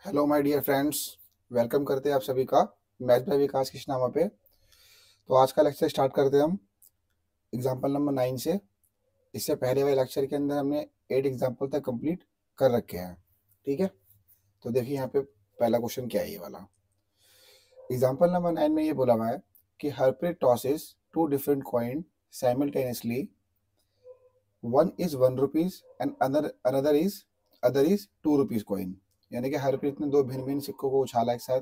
Hello my dear friends. Welcome करते हैं आप सभी का मैथ बाय विकास कृष्णामा पे। तो आज का लेक्चर स्टार्ट करते हैं हम एग्जांपल नंबर 9 से। इससे पहले वाले लेक्चर के अंदर हमने 8 एग्जांपल तक कंप्लीट कर रखे हैं। ठीक है, तो देखिए यहाँ पे पहला क्वेश्चन क्या है। ये वाला एग्जांपल नंबर 9 में ये बोला हुआ है कि Harpreet tosses two different coin simultaneously, one is 1 rupees and other is 2 rupees coin. यानी कि हरप्रीत ने दो भिन्न भिन्न सिक्कों को उछाला एक साथ,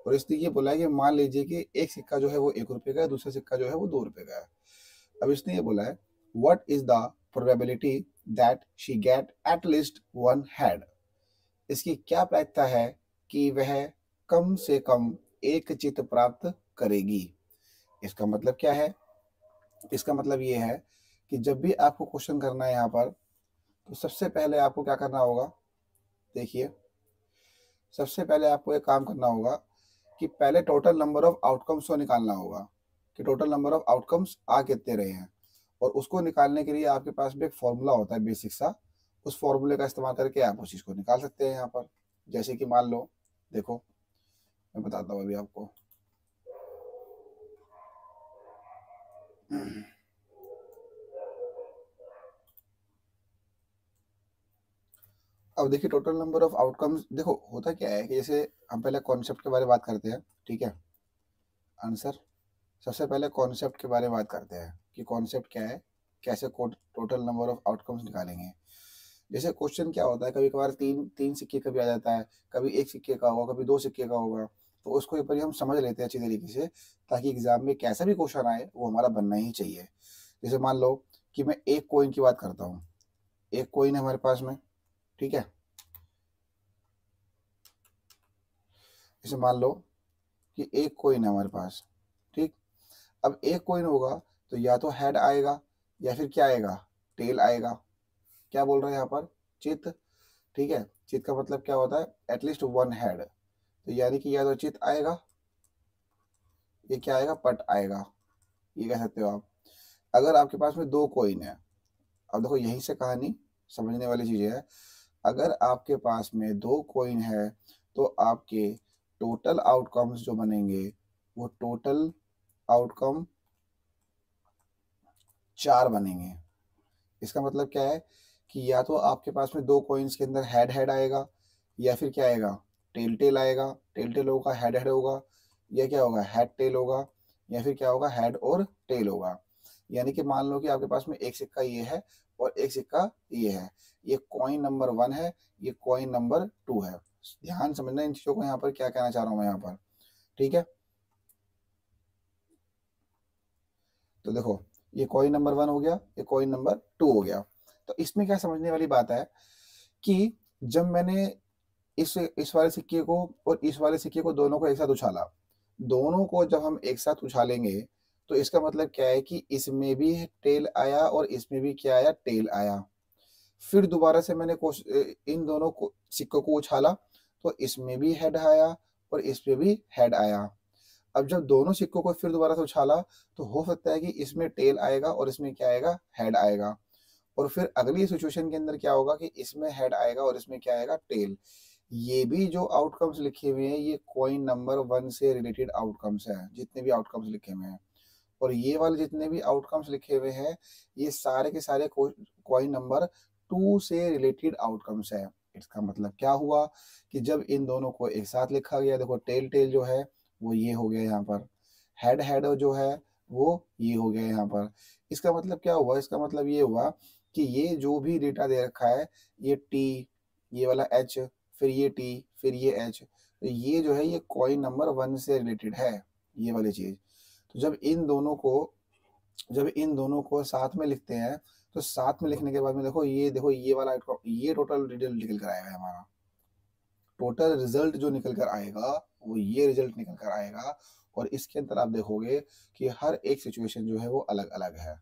और इसने ये बोला है कि मान लीजिए कि एक सिक्का जो है वो 1 रुपए का है, दूसरा सिक्का जो है वो 2 रुपए का है। अब इसने ये बोला है what is the probability that she get at least one head. इसकी क्या प्रायिकता है कि वह कम से कम एक चित्त प्राप्त करेगी। इसका मतलब क्या है? इसका मतलब ये है कि जब भी आपको क्वेश्चन करना है यहाँ पर, तो सबसे पहले आपको क्या करना होगा। देखिए, सबसे पहले आपको एक काम करना होगा कि पहले टोटल नंबर ऑफ आउटकम्स को निकालना होगा कि टोटल नंबर ऑफ आउटकम्स आ कितने रहे हैं। और उसको निकालने के लिए आपके पास भी एक फॉर्मूला होता है बेसिक सा। उस फॉर्मूले का इस्तेमाल करके आप उस चीज़ को निकाल सकते हैं यहाँ पर। जैसे कि मान लो, देखो मैं बताता हूँ अभी आपको। अब देखिए टोटल नंबर ऑफ आउटकम्स, देखो होता क्या है कि जैसे हम पहले कॉन्सेप्ट के बारे में बात करते हैं। ठीक है, आंसर सबसे पहले कॉन्सेप्ट के बारे में बात करते हैं कि कॉन्सेप्ट क्या है, कैसे टोटल नंबर ऑफ आउटकम्स निकालेंगे। जैसे क्वेश्चन क्या होता है, कभी कभार तीन तीन सिक्के का भी आ जाता है, कभी एक सिक्के का होगा, कभी दो सिक्के का होगा। तो उसको एक बार हम समझ लेते हैं अच्छी तरीके से, ताकि एग्जाम में कैसा भी क्वेश्चन आए वो हमारा बनना ही चाहिए। जैसे मान लो कि मैं एक कोइन की बात करता हूँ। एक कोइन है हमारे पास में, ठीक है। जैसे मान लो कि एक कोइन है हमारे पास, ठीक। अब एक कोइन होगा तो या तो हेड आएगा या फिर क्या आएगा, टेल आएगा। क्या बोल रहे हैं यहाँ पर? चित। ठीक है, चित का मतलब क्या होता है? At least one head. तो यानी कि या तो चित आएगा, ये क्या आएगा, पट आएगा। ये कह सकते हो आप। अगर आपके पास में दो कोइन है, अब देखो यहीं से कहानी समझने वाली चीज़ है। अगर आपके पास में दो कोइन है तो आपके टोटल आउटकम्स जो बनेंगे वो टोटल आउटकम 4 बनेंगे। इसका मतलब क्या है कि या तो आपके पास में दो कॉइन्स के अंदर हेड हेड आएगा, या फिर क्या आएगा, टेल टेल आएगा। टेल टेल होगा, हेड हेड होगा, या क्या होगा, हेड टेल होगा, या फिर क्या होगा, हेड और टेल होगा। यानी कि मान लो कि आपके पास में एक सिक्का ये है और एक सिक्का ये है। ये कॉइन नंबर 1 है, ये कॉइन नंबर 2 है। ध्यान समझना इन चीज़ों को, यहाँ पर क्या कहना चाह रहा हूँ मैं यहाँ पर। ठीक है, तो देखो ये कॉइन नंबर 1 हो गया, ये कॉइन नंबर 2 हो गया। तो इसमें क्या समझने वाली बात है कि जब मैंने इस वाले सिक्के को और इस वाले सिक्के को, दोनों को एक साथ उछाला, दोनों को जब हम एक साथ उछालेंगे तो इसका मतलब क्या है कि इसमें भी टेल आया और इसमें भी क्या आया, टेल आया। फिर दोबारा से मैंने इन दोनों को सिक्कों को उछाला तो इसमें भी हेड आया और इसमें भी हेड आया। अब जब दोनों सिक्कों को फिर दोबारा से उछाला तो हो सकता है कि इसमें टेल आएगा और इसमें क्या आएगा, हेड आएगा। और फिर अगली सिचुएशन के अंदर क्या होगा कि इसमें हेड आएगा और इसमें क्या आएगा, टेल। ये भी जो आउटकम्स लिखे हुए हैं ये कॉइन नंबर 1 से रिलेटेड आउटकम्स हैं, जितने भी आउटकम्स लिखे हुए हैं। और ये वाले जितने भी आउटकम्स लिखे हुए हैं ये सारे के सारे कॉइन नंबर 2 से रिलेटेड आउटकम्स है। इसका मतलब क्या हुआ कि जब इन दोनों को एक साथ लिखा गया, देखो टेल टेल जो है वो ये हो गया यहाँ पर, हेड हेड जो है वो ये हो गया यहाँ पर। इसका मतलब क्या हुआ? इसका मतलब ये हुआ कि ये जो भी डेटा दे रखा है, ये टी, ये वाला एच, फिर ये टी, फिर ये एच, तो ये जो है ये कॉइन नंबर 1 से रिलेटेड है, ये वाली चीज़। तो जब इन दोनों को साथ में लिखते हैं तो साथ में लिखने के बाद में देखो ये वाला ये टोटल रिजल्ट निकल कर आएगा हमारा। टोटल रिजल्ट जो निकल कर आएगा वो ये रिजल्ट निकल कर आएगा। और इसके अंदर आप देखोगे कि हर एक सिचुएशन जो है वो अलग अलग है।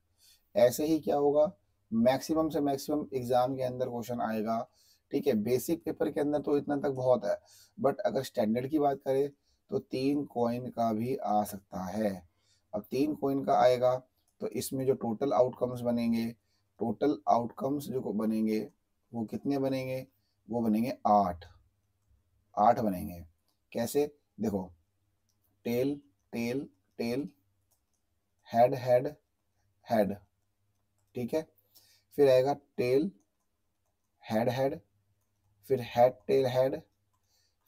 ऐसे ही क्या होगा, मैक्सिमम से मैक्सिमम एग्जाम के अंदर क्वेश्चन आएगा। ठीक है, बेसिक पेपर के अंदर तो इतना तक बहुत है, बट अगर स्टैंडर्ड की बात करें तो 3 कॉइन का भी आ सकता है। अब 3 कॉइन का आएगा तो इसमें जो टोटल आउटकम्स बनेंगे, टोटल आउटकम्स जो बनेंगे वो कितने बनेंगे, वो बनेंगे 8। 8 बनेंगे। कैसे? देखो, tail tail tail, head head head, ठीक है। फिर आएगा टेल हेड हेड, फिर हेड टेल हेड,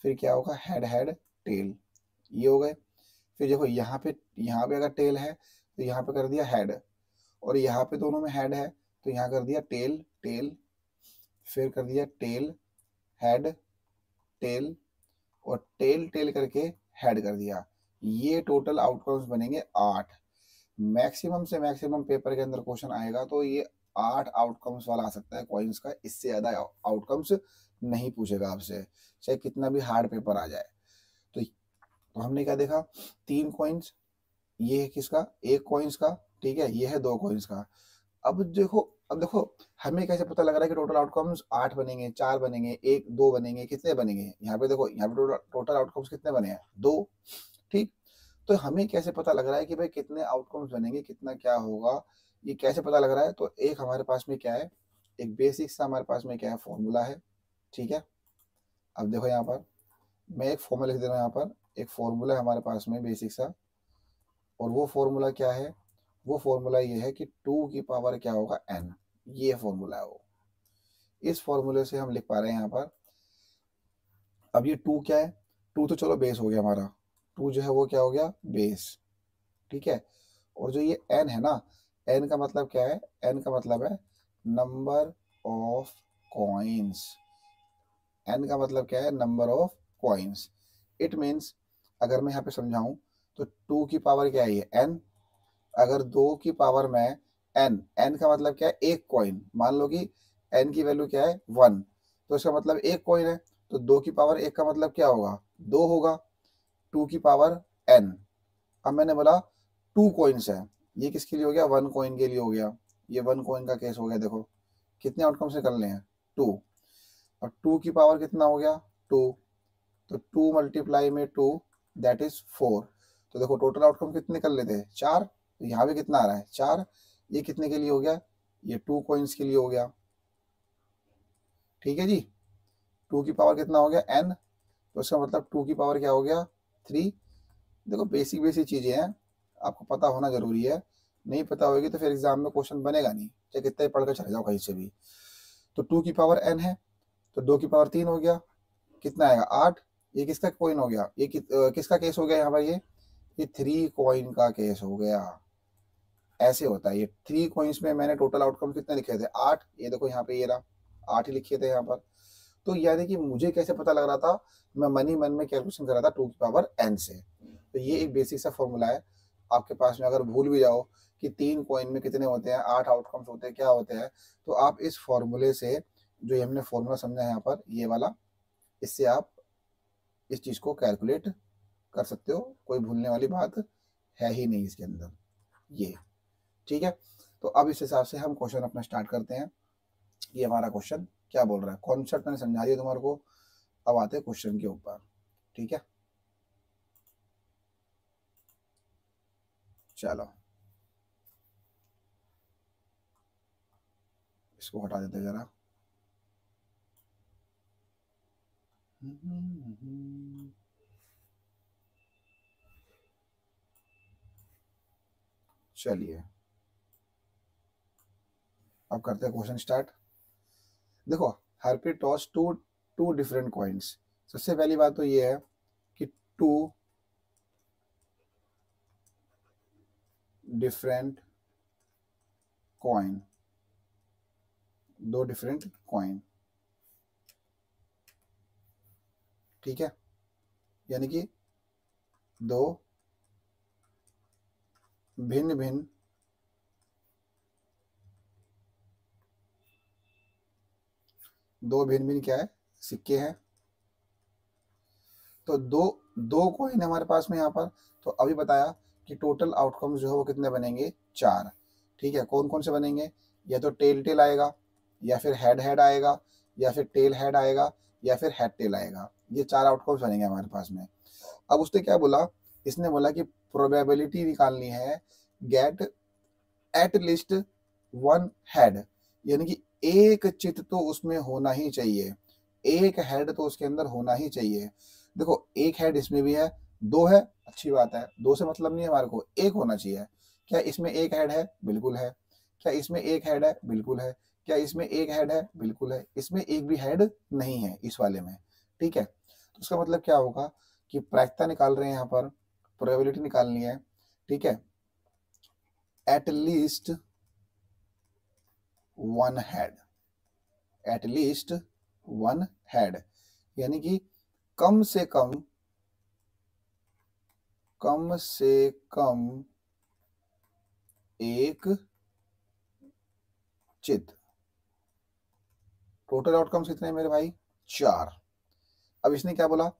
फिर क्या होगा, हेड हेड टेल, ये हो गए। फिर देखो यहाँ पे अगर टेल है तो यहाँ पे कर दिया हेड, और यहाँ पे दोनों में हेड है तो यहाँ कर दिया टेल टेल, फिर कर दिया टेल हेड टेल, और टेल टेल करके हेड कर दिया। ये टोटल आउटकम्स बनेंगे 8। मैक्सिमम से मैक्सिमम पेपर के अंदर क्वेश्चन आएगा तो ये 8 आउटकम्स वाला आ सकता है कॉइन्स का, इससे ज्यादा आउटकम्स नहीं पूछेगा आपसे, चाहे कितना भी हार्ड पेपर आ जाए। तो हमने क्या देखा, 3 कॉइन्स, ये है किसका, एक कॉइन्स का, ठीक है, ये है 2 कॉइन्स का। अब देखो हमें कैसे पता लग रहा है कि टोटल आउटकम्स 8 बनेंगे, 4 बनेंगे, 1 2 बनेंगे, कितने बनेंगे? यहाँ पे देखो, यहाँ पे टोटल आउटकम्स कितने बने हैं, 2, ठीक। तो हमें कैसे पता लग रहा है कि भाई कितने आउटकम्स बनेंगे, कितना क्या होगा, ये कैसे पता लग रहा है? तो एक हमारे पास में क्या है, एक बेसिक सा हमारे पास में क्या है, फॉर्मूला है, ठीक है। अब देखो यहाँ पर मैं एक फॉर्मूला लिख दे रहा हूँ, यहाँ पर एक फॉर्मूला है हमारे पास में बेसिक सा, और वो फॉर्मूला क्या है, वो फॉर्मूला ये है कि 2 की पावर क्या होगा, n, ये फॉर्मूला है वो। इस फॉर्मूले से हम लिख पा रहे हैं यहाँ पर। अब ये 2 क्या है, 2 तो चलो बेस हो गया हमारा, 2 जो है वो क्या हो गया, बेस, ठीक है। और जो ये n है ना, n का मतलब क्या है, n का मतलब है नंबर ऑफ कॉइन्स। n का मतलब क्या है, number of coins. It means अगर मैं यहाँ पे समझाऊं तो 2 की पावर क्या है, ये n, अगर 2 की पावर में n का मतलब क्या है, एक कॉइन, मान लो कि n की वैल्यू क्या है, 1, तो इसका मतलब एक कॉइन है, तो 2 की पावर 1 का मतलब क्या होगा, 2 होगा, 2 की पावर n। अब मैंने बोला 2 कॉइन्स है, ये किसके लिए हो गया, 1 कॉइन के लिए हो गया, ये 1 कॉइन का केस हो गया। देखो कितने आउटकम्स निकलने हैं, 2, और 2 की पावर कितना हो गया, 2, तो 2 मल्टीप्लाई में 2, दैट इज 4। तो देखो टोटल आउटकम कितने निकल लेते हैं, 4, तो यहाँ भी कितना आ रहा है, 4, ये कितने के लिए हो गया, ये 2 कॉइन्स के लिए हो गया, ठीक है जी। 2 की पावर कितना हो गया, n, तो इसका मतलब 2 की पावर क्या हो गया, 3। देखो बेसिक बेसिक चीजें हैं, आपको पता होना जरूरी है, नहीं पता होगी तो फिर एग्जाम में क्वेश्चन बनेगा नहीं, चाहे कितने पढ़ कर चले जाओ कहीं से भी। तो 2 की पावर n है, तो 2 की पावर 3 हो गया, कितना आएगा, 8। ये किसका कॉइन हो गया, ये किसका केस हो गया यहाँ पर, ये 3 कॉइन का केस हो गया। ऐसे होता है, ये 3 कॉइन्स में मैंने टोटल आउटकम कितने लिखे थे, 8, ये देखो यहाँ पे ये रहा, 8 ही लिखे थे यहाँ पर। तो यानी कि मुझे कैसे पता लग रहा था, मैं मन ही मन में कैलकुलेशन कर रहा था 2 की पावर n से। तो ये एक बेसिक सा फॉर्मूला है, आपके पास में अगर भूल भी जाओ कि 3 कॉइन में कितने होते हैं, 8 आउटकम्स होते हैं, क्या होते हैं, तो आप इस फॉर्मूले से, जो हमने फॉर्मूला समझा है यहाँ पर, ये वाला, इससे आप इस चीज़ को कैलकुलेट कर सकते हो, कोई भूलने वाली बात है ही नहीं इसके अंदर, ये, ठीक है। तो अब इस हिसाब से हम क्वेश्चन अपना स्टार्ट करते हैं। ये हमारा क्वेश्चन क्या बोल रहा है, कॉन्सेप्ट मैंने समझा दिया तुम्हारे को, अब आते हैं क्वेश्चन के ऊपर, ठीक है। चलो इसको हटा देते जरा। चलिए अब करते हैं क्वेश्चन स्टार्ट। देखो, Harpreet toss two different coins. सबसे पहली बात तो ये है कि 2 डिफरेंट कॉइन, 2 डिफरेंट कॉइन, ठीक है, यानी कि 2 भिन्न भिन्न क्या है, सिक्के हैं। तो दो दो कॉइन है हमारे पास में यहाँ पर। तो अभी बताया कि टोटल आउटकम्स जो है वो कितने बनेंगे, 4, ठीक है। कौन कौन से बनेंगे, या तो टेल टेल आएगा, या फिर हेड हेड आएगा, या फिर टेल हेड आएगा, या फिर हेड टेल आएगा, ये 4 आउटकम्स बनेंगे हमारे पास में। अब उसने क्या बोला, इसने बोला कि प्रोबेबिलिटी निकालनी है, गेट एट लीस्ट 1 हेड, यानी कि एक चित तो उसमें होना ही चाहिए, एक हेड तो उसके अंदर होना ही चाहिए। देखो एक हेड इसमें भी है, दो है, अच्छी बात है, दो से मतलब नहीं है हमारे को, एक होना चाहिए। क्या इसमें एक हेड है? बिल्कुल है। क्या इसमें एक हेड है? बिल्कुल है। क्या इसमें एक हेड है? बिल्कुल है। इसमें एक भी हेड नहीं है इस वाले में। ठीक है, तो उसका मतलब क्या होगा कि प्रायिकता निकाल रहे हैं यहाँ पर, प्रोबेबिलिटी निकालनी है। ठीक है, at least one head, at least one head, यानी कि कम से कम, कम से कम एक चित। टोटल आउटकम्स कितने हैं मेरे भाई? 4। अब इसने क्या बोला,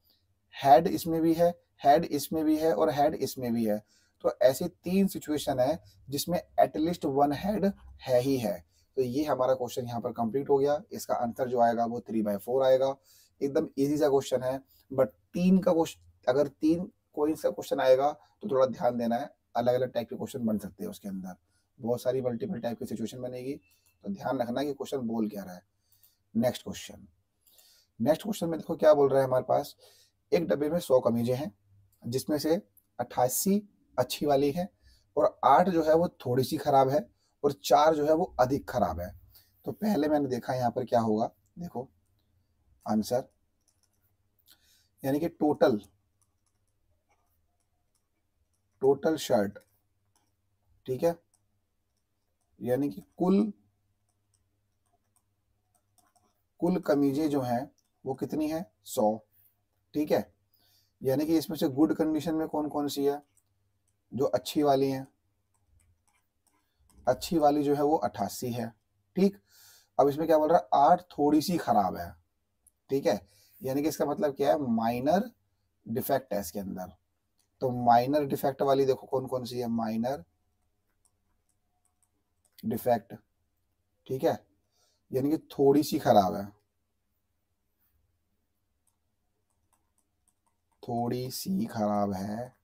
हेड इसमें भी है, हेड इसमें भी है और हेड इसमें भी है। तो ऐसी 3 सिचुएशन है जिसमें एटलीस्ट वन हेड है ही है। तो ये हमारा क्वेश्चन यहाँ पर कंप्लीट हो गया। इसका आंसर जो आएगा वो 3/4 आएगा। एकदम इजी सा क्वेश्चन है, बट 3 का क्वेश्चन, अगर 3 कोई सा क्वेश्चन आएगा तो थोड़ा ध्यान देना है। अलग अलग टाइप के क्वेश्चन बन सकते हैं उसके अंदर, बहुत सारी मल्टीपल टाइप की सिचुएशन बनेगी, तो ध्यान रखना कि क्वेश्चन बोल क्या रहा है। नेक्स्ट क्वेश्चन, नेक्स्ट क्वेश्चन में देखो क्या बोल रहा है हमारे पास। एक डब्बे में 100 कमीजें हैं, जिसमें से 88 अच्छी वाली है और 8 जो है वो थोड़ी सी खराब है और 4 जो है वो अधिक खराब है। तो पहले मैंने देखा यहाँ पर क्या होगा, देखो आंसर, यानी कि टोटल, टोटल शर्ट, ठीक है, यानी कि कुल, कुल कमीजें जो हैं वो कितनी है? 100। ठीक है, यानी कि इसमें से गुड कंडीशन में कौन कौन सी है? जो अच्छी वाली है, अच्छी वाली जो है वो 88 है। ठीक, अब इसमें क्या बोल रहा है? 8 थोड़ी सी खराब है। ठीक है, यानी कि इसका मतलब क्या है? माइनर डिफेक्ट है इसके अंदर। तो माइनर डिफेक्ट वाली देखो कौन कौन सी है, माइनर डिफेक्ट। ठीक है, यानी कि थोड़ी सी खराब है, थोड़ी सी खराब है।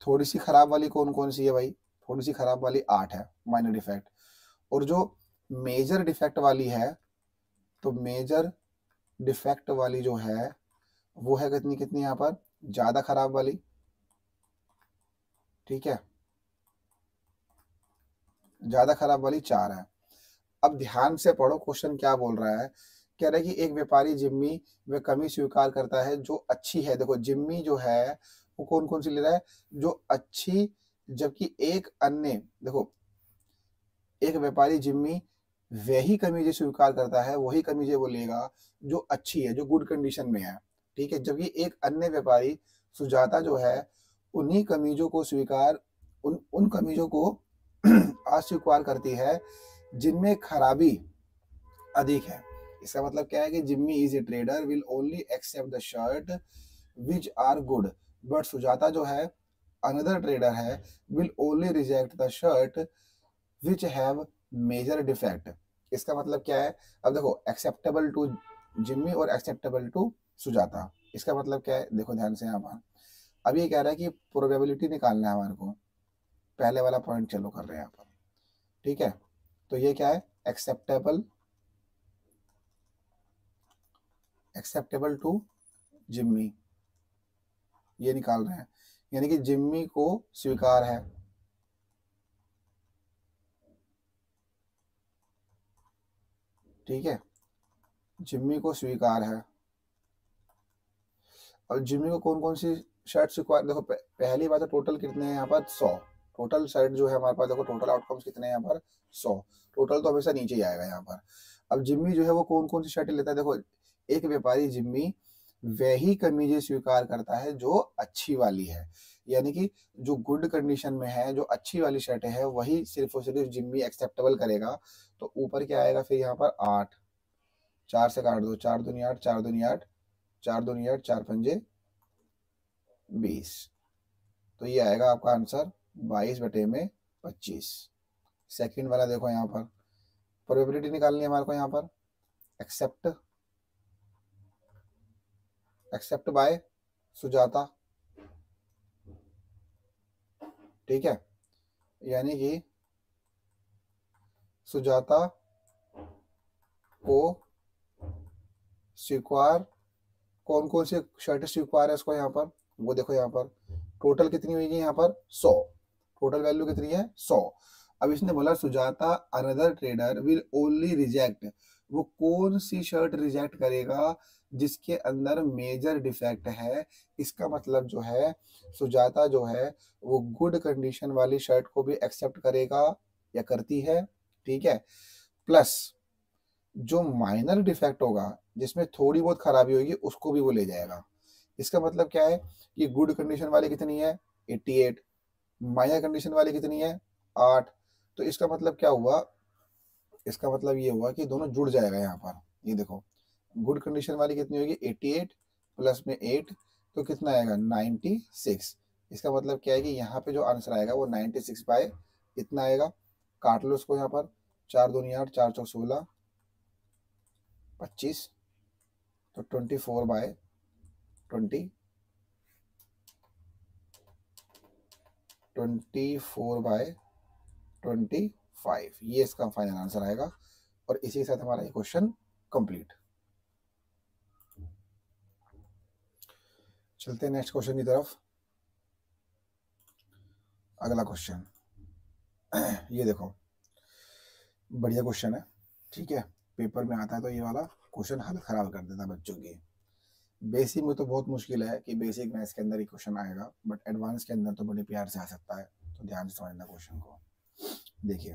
थोड़ी सी खराब वाली कौन कौन सी है भाई? थोड़ी सी खराब वाली 8 है, माइनर डिफेक्ट। और जो मेजर डिफेक्ट वाली है, तो मेजर डिफेक्ट वाली जो है वो है कितनी कितनी यहाँ पर? ज्यादा खराब वाली। ठीक है, ज्यादा खराब वाली 4 है। अब ध्यान से पढ़ो क्वेश्चन क्या बोल रहा है। कह रहा है कि एक व्यापारी जिम्मी व कमी स्वीकार करता है जो अच्छी है। देखो जिम्मी जो है वो कौन कौन सी ले रहा है? जो अच्छी, जबकि एक अन्य, देखो एक व्यापारी जिम्मी वही कमीजें स्वीकार करता है, वही कमीजें वो लेगा जो अच्छी है, जो गुड कंडीशन में है। ठीक है, जबकि एक अन्य व्यापारी सुजाता जो है उन्हीं कमीजों को स्वीकार, उन उन कमीजों को अस्वीकार करती है जिनमें खराबी अधिक है। इसका मतलब क्या है कि Jimmy is a trader will only accept the shirt which are good, but Sujata जो है अनदर ट्रेडर है, will only reject the shirt which have major defect. इसका मतलब क्या है? अब देखो एक्सेप्टेबल टू जिम्मी और एक्सेप्टेबल टू सुजाता, इसका मतलब क्या है? देखो ध्यान से यहाँ पर, अब ये कह रहा है कि प्रोबेबिलिटी निकालना है हमारे को। पहले वाला पॉइंट चलो कर रहे हैं यहाँ पर। ठीक है, तो ये क्या है? एक्सेप्टेबल, एक्सेप्टेबल टू जिम्मी, ये निकाल रहे हैं, यानी कि जिम्मी को स्वीकार है। ठीक है, जिम्मी को स्वीकार है। और जिम्मी को कौन कौन सी शर्ट स्वीकार, देखो पहली बात है टोटल कितने हैं यहाँ पर? 100। टोटल शर्ट जो है हमारे पास, देखो टोटल आउटकम्स कितने हैं यहाँ पर? 100। टोटल तो हमेशा नीचे ही आएगा यहाँ पर। अब जिम्मी जो है वो कौन कौन सी शर्ट लेता है? देखो एक व्यापारी जिम्मी वही कमीजें स्वीकार करता है जो अच्छी वाली है, यानी कि जो गुड कंडीशन में है, जो अच्छी वाली शर्ट है वही सिर्फ और सिर्फ जिम्मी एक्सेप्टेबल करेगा। तो ऊपर क्या आएगा फिर यहाँ पर? 8, 4 से काट दो, 4 दूनी 8, 4 दूनी 8, 4 दूनी 8, 4 पंजे 20। तो ये आएगा आपका आंसर 22/25। सेकंड वाला देखो यहाँ पर, प्रोबेबिलिटी निकालनी है हमारे को यहाँ पर। Accept, accept by Sujata. ठीक है, यानी कि सुजाता को स्वीकार, कौन कौन सी शर्ट स्वीकार है उसको यहाँ पर, वो देखो यहाँ पर टोटल कितनी होगी यहाँ पर 100, टोटल वैल्यू कितनी है 100। अब इसने बोला Sujata another trader will only reject, वो कौन सी शर्ट रिजेक्ट करेगा जिसके अंदर मेजर डिफेक्ट है। इसका मतलब जो है सुजाता जो है वो गुड कंडीशन वाली शर्ट को भी एक्सेप्ट करेगा या करती है, ठीक है, प्लस जो माइनर डिफेक्ट होगा जिसमें थोड़ी बहुत खराबी होगी उसको भी वो ले जाएगा। इसका मतलब क्या है कि गुड कंडीशन वाली कितनी है 88, माइनर कंडीशन वाली कितनी है 8। तो इसका मतलब क्या हुआ, इसका मतलब ये हुआ कि दोनों जुड़ जाएगा यहाँ पर। ये देखो गुड कंडीशन वाली कितनी होगी 88 प्लस में 8 तो कितना आएगा 96। इसका मतलब क्या है कि यहाँ पे जो आंसर आएगा वो 96 बाय इतना आएगा। काट लो उसको यहाँ पर, 4 दूनी 8, 4 चौक 16, 25, तो 24 बाय 20, 24 बाय 25, ये इसका फाइनल आंसर आएगा। और इसी के साथ हमारा ये क्वेश्चन कंप्लीट। चलते हैं नेक्स्ट क्वेश्चन की तरफ। अगला क्वेश्चन ये देखो बढ़िया क्वेश्चन है, ठीक है, पेपर में आता है तो ये वाला क्वेश्चन हालत खराब कर देता है बच्चों की। बेसिक में तो बहुत मुश्किल है कि बेसिक मैथ्स के अंदर ही क्वेश्चन आएगा, बट एडवांस के अंदर तो बड़े प्यार से आ सकता है। तो ध्यान से समझना क्वेश्चन को। देखिए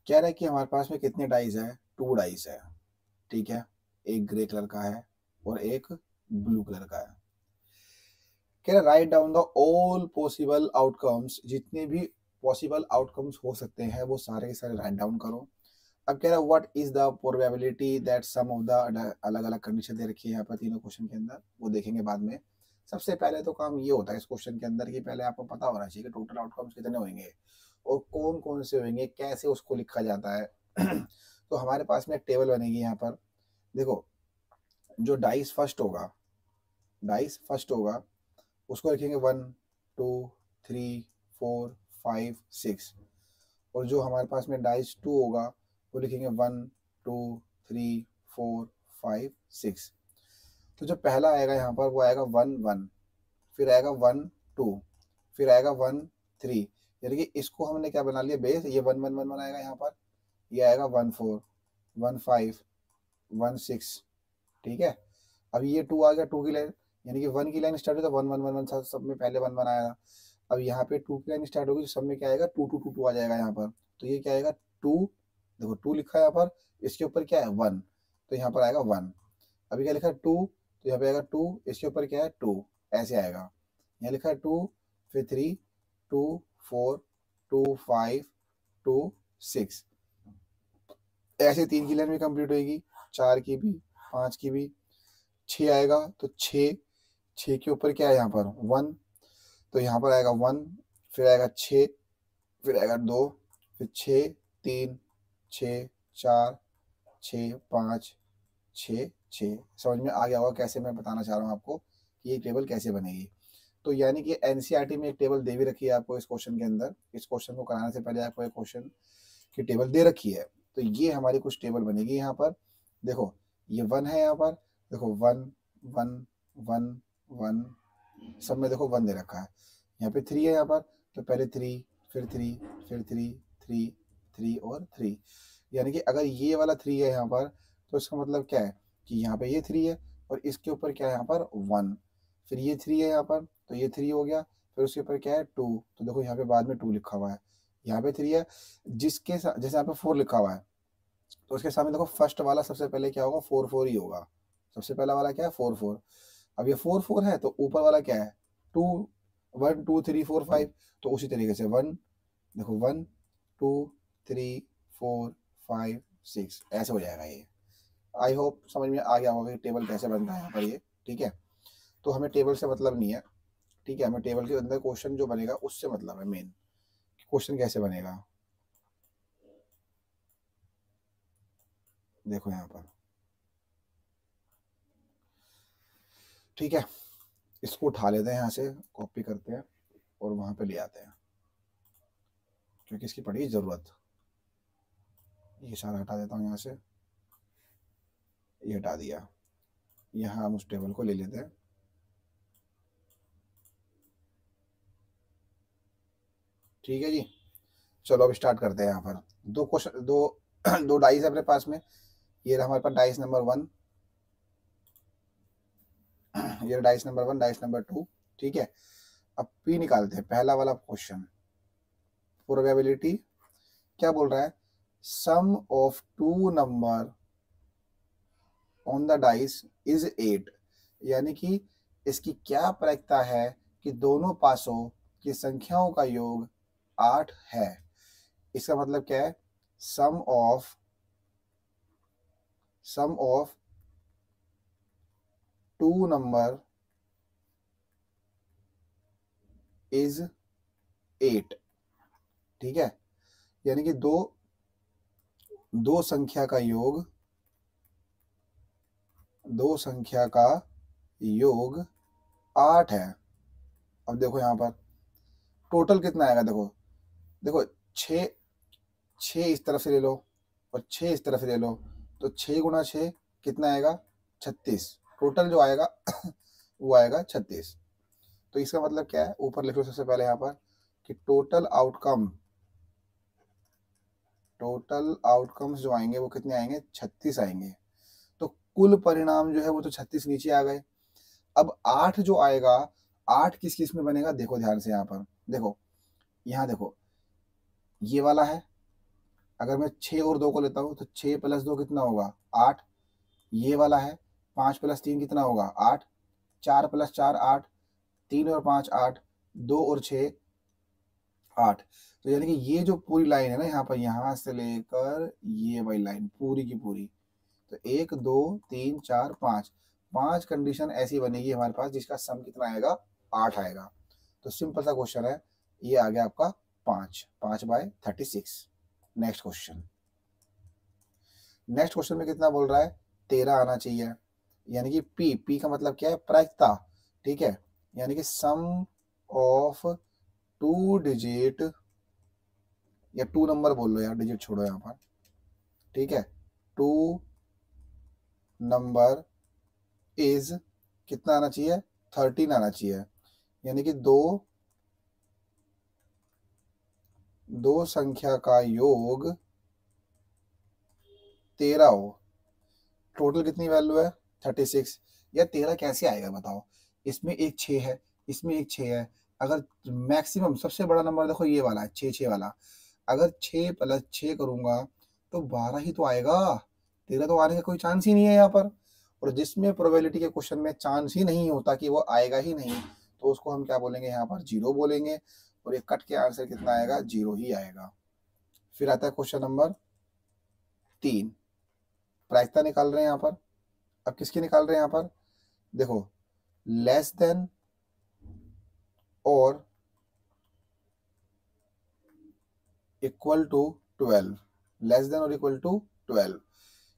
कह रहा है कि हमारे पास में कितने डाइस है, 2 डाइस है, ठीक है, एक ग्रे कलर का है और एक ब्लू कलर का है। कह रहा write down the all possible outcomes, जितने भी पॉसिबल आउटकम्स हो सकते हैं वो सारे के सारे राइट डाउन करो। अब कह रहा है what is the probability that sum of the, अलग अलग कंडीशन दे रखी है यहाँ पर तीनों क्वेश्चन के अंदर, वो देखेंगे बाद में। सबसे पहले तो काम ये होता है इस क्वेश्चन के अंदर कि पहले आपको पता होना चाहिए कि टोटल आउटकम्स कितने होंगे और कौन कौन से होंगे, कैसे उसको लिखा जाता है। तो हमारे पास में एक टेबल बनेगी यहाँ पर। देखो जो डाइस फर्स्ट होगा, डाइस फर्स्ट होगा उसको लिखेंगे 1 2 3 4 5 6, और जो हमारे पास में डाइस 2 होगा वो लिखेंगे 1 2 3 4 5 6। तो जो पहला आएगा यहाँ पर वो आएगा 1 1, फिर आएगा 1 2, फिर आएगा 1 3, यानी कि इसको हमने क्या बना लिया बेस, ये 1 1 1 1 आएगा यहाँ पर, ये आएगा 1 4 1 5 1 6, ठीक है। अब ये 2 आ गया, 2 की लाइन, यानी कि 1 की लाइन स्टार्ट हुई तो 1 1 1 1 सब में पहले 1 1 आया। अब यहाँ पे 2 की लाइन स्टार्ट होगी तो सब में क्या आएगा 2 2 2 2 आ जाएगा यहाँ पर। तो ये क्या आएगा 2, देखो 2 लिखा है यहाँ पर, इसके ऊपर क्या है 1, तो यहाँ पर आएगा 1। अभी क्या लिखा है 2, तो यहाँ पे आएगा 2, इसके ऊपर क्या है 2, ऐसे आएगा। यहाँ लिखा है 2, फिर 3 2 4 2 5 2 6, ऐसे 3 की लाइन भी कंप्लीट होगी, 4 की भी, 5 की भी। 6 आएगा तो 6, 6 के ऊपर क्या है यहाँ पर 1, तो यहाँ पर आएगा 1, फिर आएगा 6, फिर आएगा 2, फिर 6 3 6 4 6 5 6 6। समझ में आ गया होगा कैसे मैं बताना चाह रहा हूँ आपको कि ये टेबल कैसे बनेगी। तो यानी कि एनसीईआरटी में एक टेबल दे भी रखी है आपको इस क्वेश्चन के अंदर। इस क्वेश्चन को कराने से पहले आपको एक क्वेश्चन की टेबल दे रखी है। तो ये हमारी कुछ टेबल बनेगी यहाँ पर। देखो ये 1 है यहाँ पर, देखो 1 1 1 1, सब में देखो 1 दे रखा है। यहाँ पे 3 है यहाँ पर, तो पहले 3 फिर 3 फिर 3 3 3 और 3, यानी कि अगर ये वाला 3 है यहाँ पर तो इसका मतलब क्या है कि यहाँ पे ये 3 है और इसके ऊपर क्या है यहाँ पर 1, फिर ये 3 है यहाँ पर तो ये 3 हो गया, फिर उसके ऊपर क्या है 2, तो देखो यहाँ पे बाद में 2 लिखा हुआ है, यहाँ पे 3 है, जिसके जैसे यहाँ पे 4 लिखा हुआ है तो उसके सामने देखो फर्स्ट वाला सबसे पहले क्या होगा 4 4 ही होगा। सबसे पहला वाला क्या है 4 4। अब ये 4 4 है तो ऊपर वाला क्या है 2 1 2 3 4 5, तो उसी तरीके से 1, देखो 1 2 3 4 5 6 ऐसे हो जाएगा ये। आई होप समझ में आ गया होगा कि टेबल कैसे बनता है यहाँ पर ये, ठीक है। तो हमें टेबल से मतलब नहीं है, ठीक है, हमें टेबल के अंदर क्वेश्चन जो बनेगा उससे मतलब है मेन, क्वेश्चन कैसे बनेगा। देखो यहाँ पर, ठीक है, इसको उठा लेते हैं यहाँ से, कॉपी करते हैं और वहाँ पे ले आते हैं क्योंकि इसकी पड़ी ज़रूरत। ये सारा हटा देता हूँ यहाँ से। ये हटा दिया। यहाँ हम उस टेबल को ले लेते हैं। ठीक है जी, चलो अब स्टार्ट करते हैं। यहाँ पर दो क्वेश्चन, दो दो डाइस है अपने पास में। ये रहा हमारे पास डाइस नंबर 1, ये डाइस नंबर 1, डाइस नंबर 2। ठीक है, अब पी निकालते हैं। पहला वाला क्वेश्चन, प्रोबेबिलिटी क्या बोल रहा है? Sum of two number on the dice is 8, यानी कि इसकी क्या प्रायिकता है कि दोनों पासों की संख्याओं का योग 8 है। इसका मतलब क्या है? Sum of two number is 8। ठीक है, यानी कि दो संख्या का योग, दो संख्या का योग 8 है। अब देखो यहाँ पर टोटल कितना आएगा। देखो देखो 6 6 इस तरफ से ले लो और 6 इस तरफ से ले लो, तो 6 गुणा 6 कितना आएगा? 36। टोटल जो आएगा वो आएगा 36। तो इसका मतलब क्या है? ऊपर लिख लो सबसे पहले यहाँ पर कि टोटल आउटकम्स जो आएंगे वो कितने आएंगे? 36 आएंगे। तो कुल परिणाम जो है वो तो 36 नीचे आ गए। अब 8 जो आएगा, 8 किस किस में बनेगा? देखो ध्यान से यहाँ पर, देखो यहाँ देखो, ये वाला है। अगर मैं 6 और 2 को लेता हूँ तो 6 + 2 कितना होगा? 8। ये वाला है 5 + 3 कितना होगा? 8। 4 + 4 8, 3 और 5 8, 2 और 6 8। तो यानी कि ये जो पूरी लाइन है ना यहाँ पर, यहाँ से लेकर ये वाली लाइन पूरी की पूरी, तो 1 2 3 4 5, 5 कंडीशन ऐसी बनेगी हमारे पास जिसका सम कितना आएगा? 8 आएगा। तो सिंपल सा क्वेश्चन है, ये आ गया आपका 5/36। नेक्स्ट क्वेश्चन में कितना बोल रहा है? 13 आना चाहिए। यानी कि पी का मतलब क्या है? प्रायिकता। ठीक है, यानी कि सम ऑफ टू डिजिट, या टू नंबर बोल लो यार, डिजिट छोड़ो यहाँ पर। ठीक है, टू नंबर इज कितना आना चाहिए? 13 आना चाहिए। यानी कि दो संख्या का योग 13 हो। टोटल कितनी वैल्यू है? 36। या 13 कैसे आएगा बताओ? इसमें एक 6 है, इसमें एक 6 है। अगर मैक्सिमम सबसे बड़ा नंबर देखो ये वाला है, 6 वाला। अगर 6 + 6 करूंगा तो 12 ही तो आएगा। 13 तो आने का कोई चांस ही नहीं है यहाँ पर। और जिसमें प्रोबेबिलिटी के क्वेश्चन में चांस ही नहीं होता कि वो आएगा ही नहीं, तो उसको हम क्या बोलेंगे? यहाँ पर 0 बोलेंगे। और ये कट के आंसर कितना आएगा? 0 ही आएगा। फिर आता है क्वेश्चन नंबर 3। प्रायिकता निकाल रहे हैं यहाँ पर। अब किसकी निकाल रहे हैं यहाँ पर? देखो, लेस देन और इक्वल टू 12, लेस देन और इक्वल टू 12,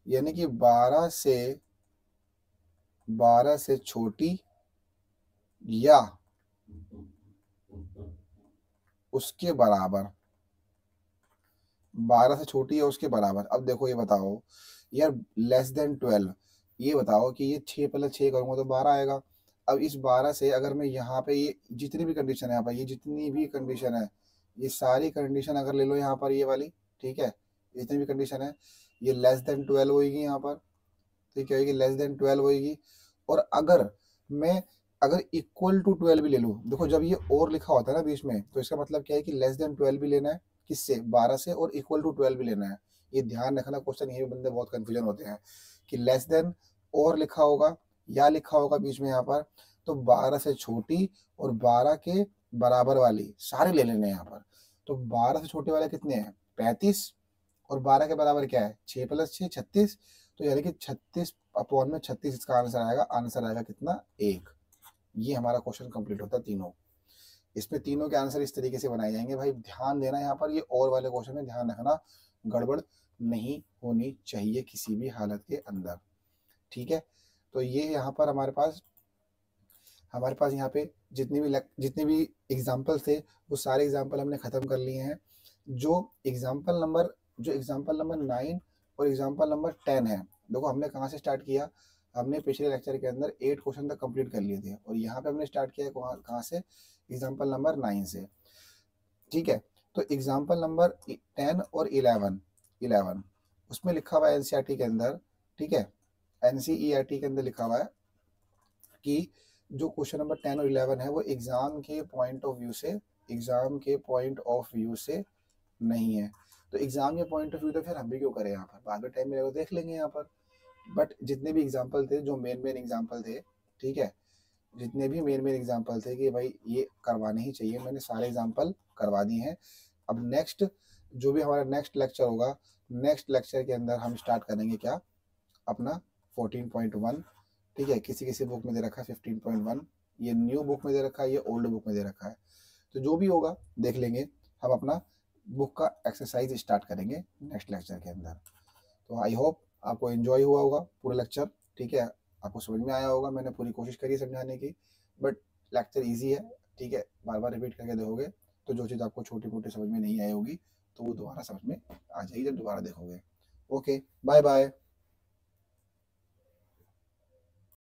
यानी कि 12 से छोटी या उसके बराबर। 12 से छोटी या उसके बराबर। अब देखो ये बताओ यार, लेस देन 12, ये बताओ कि ये 6 + 6 करूंगा तो 12 आएगा। अब इस 12 से अगर मैं यहाँ पे ये जितनी भी कंडीशन है, यहाँ पर ये जितनी भी कंडीशन है, ये सारी कंडीशन अगर ले लो यहाँ पर, ये वाली, ठीक है, जितनी भी कंडीशन है, ये लेस देन 12 होगी यहाँ पर। ठीक है, लेस देन 12 होगी। और अगर मैं इक्वल टू 12 भी ले लूँ, देखो जब ये और लिखा होता है ना बीच में, तो इसका मतलब क्या है कि लेस देन 12 भी लेना है। किससे? 12 से। और इक्वल टू 12 भी लेना है। ये ध्यान रखना, क्वेश्चन ये बंदे बहुत कंफ्यूजन होते हैं कि लेस देन और लिखा होगा या लिखा होगा बीच में यहाँ पर, तो 12 से छोटी और 12 के बराबर वाली सारे ले लेने हैं यहाँ पर। तो 12 से छोटे वाले कितने हैं? 35। और 12 के बराबर क्या है? 6 + 6 36। तो यानी कि 36/36 इसका आंसर आएगा। आंसर आएगा कितना? 1। ये हमारा क्वेश्चन कंप्लीट होता है तीनों। इसमें तीनों के आंसर इस तरीके से बनाए जाएंगे। भाई ध्यान देना यहाँ पर, ये और वाले क्वेश्चन में ध्यान रखना, गड़बड़ नहीं होनी चाहिए किसी भी हालत के अंदर। ठीक है, तो ये यहाँ पर हमारे पास यहाँ पे जितने भी एग्जाम्पल थे वो सारे एग्जाम्पल हमने ख़त्म कर लिए हैं। जो एग्जाम्पल नंबर 9 और एग्जाम्पल नंबर 10 है, देखो हमने कहाँ से स्टार्ट किया, हमने पिछले लेक्चर के अंदर 8 क्वेश्चन तक कंप्लीट कर लिए थे और यहाँ पे हमने स्टार्ट किया है कहाँ से, एग्जाम्पल नंबर 9 से। ठीक है, तो एग्जाम्पल नंबर 10 और 11 उसमें लिखा हुआ है एनसीईआरटी के अंदर, ठीक है, एनसीईआरटी के अंदर लिखा हुआ है कि जो क्वेश्चन नंबर 10 और 11 है वो एग्जाम के पॉइंट ऑफ व्यू से नहीं है। तो एग्जाम के पॉइंट ऑफ व्यू तो फिर हम भी क्यों करें, यहाँ पर बाद में टाइम मिलेगा देख लेंगे यहाँ पर। बट जितने भी एग्जाम्पल थे, जो मेन एग्जाम्पल थे, ठीक है, जितने भी मेन एग्जाम्पल थे कि भाई ये करवाने ही चाहिए, मैंने सारे एग्जाम्पल करवा दिए हैं। अब नेक्स्ट जो भी हमारा नेक्स्ट लेक्चर होगा, नेक्स्ट लेक्चर के अंदर हम स्टार्ट करेंगे क्या, अपना 14.1। ठीक है, किसी किसी बुक में दे रखा है 15.1, ये न्यू बुक में दे रखा है, ये ओल्ड बुक में दे रखा है, तो जो भी होगा देख लेंगे। हम अपना बुक का एक्सरसाइज स्टार्ट करेंगे नेक्स्ट लेक्चर के अंदर। तो आई होप आपको एंजॉय हुआ होगा पूरा लेक्चर, ठीक है, आपको समझ में आया होगा, मैंने पूरी कोशिश करी समझाने की, बट लेक्चर इजी है, ठीक है, बार बार रिपीट करके देखोगे तो जो चीज़ आपको छोटी मोटी समझ में नहीं आई होगी तो वो दोबारा समझ में आ जाएगी जब दोबारा देखोगे। Okay, bye bye.